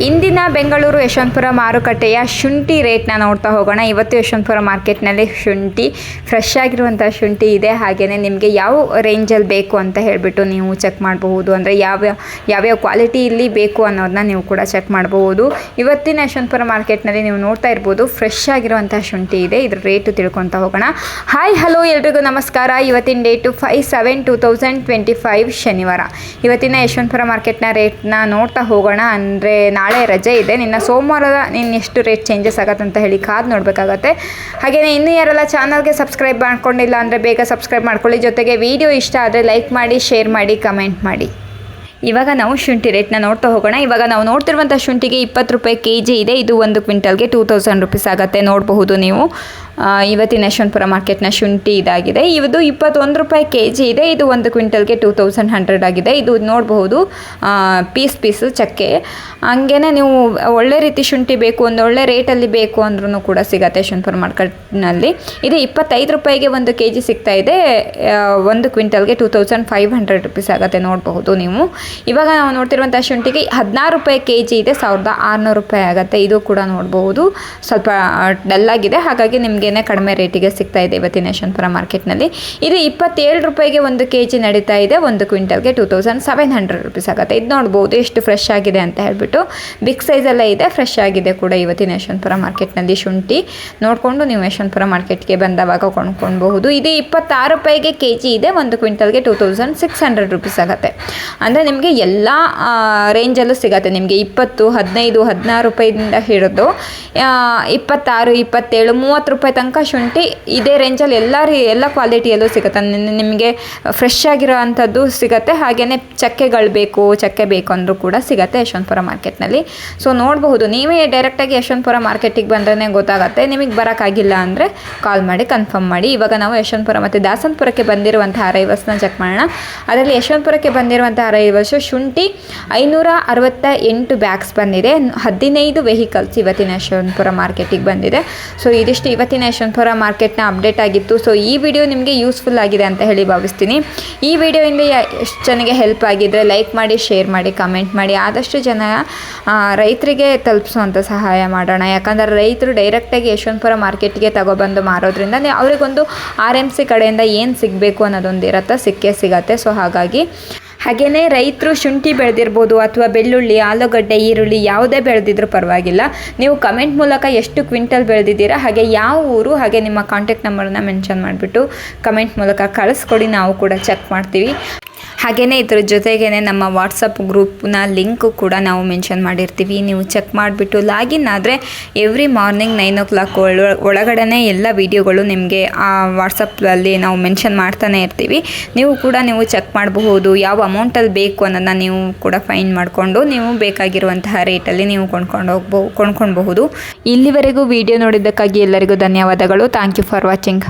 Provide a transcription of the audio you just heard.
ಇಂದಿನ ಬೆಂಗಳೂರು ಯಶವಂತಪುರ ಮಾರುಕಟ್ಟೆಯ ಶುಂಠಿ ರೇಟ್ನ ನೋಡ್ತಾ ಹೋಗೋಣ. ಇವತ್ತು ಯಶವಂತಪುರ ಮಾರ್ಕೆಟ್ನಲ್ಲಿ ಶುಂಠಿ ಫ್ರೆಶ್ ಆಗಿರುವಂಥ ಶುಂಠಿ ಇದೆ. ಹಾಗೆಯೇ ನಿಮಗೆ ಯಾವ ರೇಂಜಲ್ಲಿ ಬೇಕು ಅಂತ ಹೇಳಿಬಿಟ್ಟು ನೀವು ಚೆಕ್ ಮಾಡಬಹುದು. ಅಂದರೆ ಯಾವ್ಯಾವ ಕ್ವಾಲಿಟಿ ಇಲ್ಲಿ ಬೇಕು ಅನ್ನೋದನ್ನ ನೀವು ಕೂಡ ಚೆಕ್ ಮಾಡಬಹುದು. ಇವತ್ತಿನ ಯಶವಂತಪುರ ಮಾರ್ಕೆಟ್ನಲ್ಲಿ ನೀವು ನೋಡ್ತಾ ಇರ್ಬೋದು ಫ್ರೆಶ್ ಆಗಿರುವಂಥ ಶುಂಠಿ ಇದೆ. ಇದ್ರ ರೇಟು ತಿಳ್ಕೊತಾ ಹೋಗೋಣ. ಹಾಯ್ ಹಲೋ ಎಲ್ರಿಗೂ ನಮಸ್ಕಾರ. ಇವತ್ತಿನ ಡೇಟು 5/7/2025 ಶನಿವಾರ. ಇವತ್ತಿನ ಯಶವಂತಪುರ ಮಾರ್ಕೆಟ್ನ ರೇಟ್ನ ನೋಡ್ತಾ ಹೋಗೋಣ. ಅಂದರೆ ನಾಳೆ ರಜೆ ಇದೆ. ನಿನ್ನ ಸೋಮವಾರ ಎಷ್ಟು ರೇಟ್ ಚೇಂಜಸ್ ಆಗುತ್ತೆ ಅಂತ ಹೇಳಿ ಕಾದು ನೋಡಬೇಕಾಗತ್ತೆ. ಹಾಗೆಯೇ ಇನ್ನೂ ಯಾರೆಲ್ಲ ಚಾನಲ್ಗೆ ಸಬ್ಸ್ಕ್ರೈಬ್ ಮಾಡ್ಕೊಂಡಿಲ್ಲ ಅಂದರೆ ಬೇಗ ಸಬ್ಸ್ಕ್ರೈಬ್ ಮಾಡ್ಕೊಳ್ಳಿ. ಜೊತೆಗೆ ವಿಡಿಯೋ ಇಷ್ಟ ಆದರೆ ಲೈಕ್ ಮಾಡಿ, ಶೇರ್ ಮಾಡಿ, ಕಮೆಂಟ್ ಮಾಡಿ. ಇವಾಗ ನಾವು ಶುಂಠಿ ರೇಟ್ನ ನೋಡ್ತಾ ಹೋಗೋಣ. ಇವಾಗ ನಾವು ನೋಡ್ತಿರುವಂಥ ಶುಂಠಿಗೆ 20 ರೂಪಾಯಿ kg ಇದೆ. ಇದು 1 ಕ್ವಿಂಟಲ್ಗೆ 2000 ರುಪೀಸ್ ಆಗುತ್ತೆ. ನೋಡಬಹುದು ನೀವು ಇವತ್ತಿನ ಯಶವಂತಪುರ ಮಾರ್ಕೆಟ್ನ ಶುಂಠಿ ಇದಾಗಿದೆ. ಇದು 21 ರೂಪಾಯಿ kg ಇದೆ. ಇದು 1 ಕ್ವಿಂಟಲ್ಗೆ 2100 ಆಗಿದೆ. ಇದು ನೋಡಬಹುದು ಪೀಸು ಚಕ್ಕೆ. ಹಂಗೇನೆ ನೀವು ಒಳ್ಳೆ ರೀತಿ ಶುಂಠಿ ಬೇಕು, ಒಂದು ಒಳ್ಳೆ ರೇಟಲ್ಲಿ ಬೇಕು ಅಂದ್ರೂ ಕೂಡ ಸಿಗುತ್ತೆ ಯಶವಂತಪುರ ಮಾರ್ಕೆಟ್ನಲ್ಲಿ. ಇದು 25 ರೂಪಾಯಿಗೆ 1 kg ಸಿಗ್ತಾ ಇದೆ. 1 ಕ್ವಿಂಟಲ್ಗೆ 2500 ರುಪೀಸ್ ಆಗುತ್ತೆ. ನೋಡಬಹುದು ನೀವು. ಇವಾಗ ನಾವು ನೋಡ್ತಿರುವಂಥ ಶುಂಠಿಗೆ 16 ರೂಪಾಯಿ kg ಇದೆ. 1600 ರೂಪಾಯಿ ಆಗುತ್ತೆ. ಇದು ಕೂಡ ನೋಡಬಹುದು ಸ್ವಲ್ಪ ಡಲ್ ಆಗಿದೆ. ಹಾಗಾಗಿ ನಿಮಗೆ ಕಡಿಮೆ ರೇಟಿಗೆ ಸಿಗ್ತಾ ಇದೆ ಇವತ್ತಿನ ಯಶವಂತಪುರ ಮಾರ್ಕೆಟ್ನಲ್ಲಿ. ಇದು 27 ರೂಪಾಯಿಗೆ 1 kg ನಡೀತಾ ಇದೆ. 1 ಕ್ವಿಂಟಲ್ಗೆ 2700 ರುಪೀಸ್ ಆಗುತ್ತೆ. ಇದು ನೋಡ್ಬೋದು ಎಷ್ಟು ಫ್ರೆಶ್ ಆಗಿದೆ ಅಂತ ಹೇಳ್ಬಿಟ್ಟು. ಬಿಗ್ ಸೈಜಲ್ಲೇ ಇದೆ, ಫ್ರೆಶ್ ಆಗಿದೆ ಕೂಡ ಇವತ್ತಿನ ಯಶವಂತಪುರ ಮಾರ್ಕೆಟ್ನಲ್ಲಿ ಶುಂಠಿ. ನೋಡಿಕೊಂಡು ನೀವು ಯಶವಂತಪುರ ಮಾರ್ಕೆಟ್ಗೆ ಬಂದವಾಗ ಕೊಂಡ್ಕೊಳ್ಬಹುದು. ಇದು 26 ರೂಪಾಯಿಗೆ kg ಇದೆ. 1 ಕ್ವಿಂಟಲ್ಗೆ 2600 ರುಪೀಸ್ ಆಗುತ್ತೆ. ಅಂದರೆ ನಿಮಗೆ ಎಲ್ಲ ರೇಂಜಲ್ಲೂ ಸಿಗುತ್ತೆ. ನಿಮಗೆ 20, 15, 16 ರೂಪಾಯಿಂದ ಹಿಡಿದು 26, 27, 30 ರೂಪಾಯಿ ತನಕ ಶುಂಠಿ ಇದೇ ರೇಂಜಲ್ಲಿ ಎಲ್ಲ ಕ್ವಾಲಿಟಿಯಲ್ಲೂ ಸಿಗುತ್ತೆ. ನಿಮಗೆ ಫ್ರೆಶ್ ಆಗಿರೋ ಅಂಥದ್ದು ಸಿಗುತ್ತೆ. ಹಾಗೆಯೇ ಚಕ್ಕೆ ಬೇಕು ಅಂದರೂ ಕೂಡ ಸಿಗುತ್ತೆ ಯಶವಂತಪುರ ಮಾರ್ಕೆಟ್ನಲ್ಲಿ. ಸೊ ನೋಡಬಹುದು. ನೀವೇ ಡೈರೆಕ್ಟಾಗಿ ಯಶವಂತಪುರ ಮಾರ್ಕೆಟಿಗೆ ಬಂದ್ರೆ ಗೊತ್ತಾಗುತ್ತೆ. ನಿಮಗೆ ಬರೋಕ್ಕಾಗಿಲ್ಲ ಅಂದರೆ ಕಾಲ್ ಮಾಡಿ ಕನ್ಫರ್ಮ್ ಮಾಡಿ. ಇವಾಗ ನಾವು ಯಶವಂತಪುರ ಮತ್ತು ದಾಸನಪುರಕ್ಕೆ ಬಂದಿರುವಂಥ ಅರೈವಲ್ಸ್ನ ಚೆಕ್ ಮಾಡೋಣ. ಅದರಲ್ಲಿ ಯಶವಂತಪುರಕ್ಕೆ ಬಂದಿರುವಂಥ ಅರೈವಲ್ಸ್ ಶುಂಠಿ 568 ಬ್ಯಾಗ್ಸ್ ಬಂದಿದೆ. 15 ವೆಹಿಕಲ್ಸ್ ಇವತ್ತಿನ ಯಶವಂತಪುರ ಮಾರ್ಕೆಟಿಗೆ ಬಂದಿದೆ. ಸೊ ಇದಿಷ್ಟು ಇವತ್ತಿನ ಯಶವಂತಪುರ ಮಾರ್ಕೆಟ್ನ ಅಪ್ಡೇಟ್ ಆಗಿತ್ತು. ಸೊ ಈ ವಿಡಿಯೋ ನಿಮಗೆ ಯೂಸ್ಫುಲ್ ಆಗಿದೆ ಅಂತ ಹೇಳಿ ಭಾವಿಸ್ತೀನಿ. ಈ ವಿಡಿಯೋಯಿಂದ ಎಷ್ಟು ಜನಕ್ಕೆ ಹೆಲ್ಪ್ ಆಗಿದ್ದರೆ ಲೈಕ್ ಮಾಡಿ, ಶೇರ್ ಮಾಡಿ, ಕಮೆಂಟ್ ಮಾಡಿ. ಆದಷ್ಟು ಜನ ರೈತರಿಗೆ ತಲುಪಿಸುವಂಥ ಸಹಾಯ ಮಾಡೋಣ. ಯಾಕಂದರೆ ರೈತರು ಡೈರೆಕ್ಟಾಗಿ ಯಶವಂತಪುರ ಮಾರ್ಕೆಟ್ಗೆ ತಗೊಬಂದು ಮಾರೋದ್ರಿಂದ ಅವರಿಗೊಂದು RMC ಕಡೆಯಿಂದ ಏನು ಸಿಗಬೇಕು ಅನ್ನೋದೊಂದು ಇರುತ್ತೆ, ಸಿಗತ್ತೆ. ಸೊ ಹಾಗೆಯೇ ರೈತರು ಶುಂಠಿ ಬೆಳೆದಿರ್ಬೋದು ಅಥವಾ ಬೆಳ್ಳುಳ್ಳಿ, ಆಲೂಗಡ್ಡೆ, ಈರುಳ್ಳಿ ಯಾವುದೇ ಬೆಳೆದಿದ್ರೂ ಪರವಾಗಿಲ್ಲ. ನೀವು ಕಮೆಂಟ್ ಮೂಲಕ ಎಷ್ಟು ಕ್ವಿಂಟಲ್ ಬೆಳೆದಿದ್ದೀರಾ, ಹಾಗೆ ಯಾವ ಊರು, ಹಾಗೆ ನಿಮ್ಮ ಕಾಂಟ್ಯಾಕ್ಟ್ ನಂಬರನ್ನ ಮೆನ್ಷನ್ ಮಾಡಿಬಿಟ್ಟು ಕಮೆಂಟ್ ಮೂಲಕ ಕಳಿಸ್ಕೊಡಿ. ನಾವು ಕೂಡ ಚೆಕ್ ಮಾಡ್ತೀವಿ. ಹಾಗೆಯೇ ಇದ್ರ ಜೊತೆಗೇ ನಮ್ಮ ವಾಟ್ಸಪ್ ಗ್ರೂಪ್ನ ಲಿಂಕು ಕೂಡ ನಾವು ಮೆನ್ಷನ್ ಮಾಡಿರ್ತೀವಿ. ನೀವು ಚೆಕ್ ಮಾಡಿಬಿಟ್ಟು ಲಾಗಿನ್ ಆದರೆ ಎವ್ರಿ ಮಾರ್ನಿಂಗ್ 9 o'clock ಒಳಗಡೆ ಎಲ್ಲ ವೀಡಿಯೋಗಳು ನಿಮಗೆ ಆ ವಾಟ್ಸಪ್ಪಲ್ಲಿ ನಾವು ಮೆನ್ಷನ್ ಮಾಡ್ತಾನೆ ಇರ್ತೀವಿ. ನೀವು ಚೆಕ್ ಮಾಡಬಹುದು. ಯಾವ ಅಮೌಂಟಲ್ಲಿ ಬೇಕು ಅನ್ನೋದನ್ನ ನೀವು ಕೂಡ ಫೈಂಡ್ ಮಾಡಿಕೊಂಡು ನೀವು ಬೇಕಾಗಿರುವಂತಹ ರೇಟಲ್ಲಿ ನೀವು ಕೊಂಡ್ಕೊಳ್ಬಹುದು. ಇಲ್ಲಿವರೆಗೂ ವಿಡಿಯೋ ನೋಡಿದ್ದಕ್ಕಾಗಿ ಎಲ್ಲರಿಗೂ ಧನ್ಯವಾದಗಳು. Thank you for watching.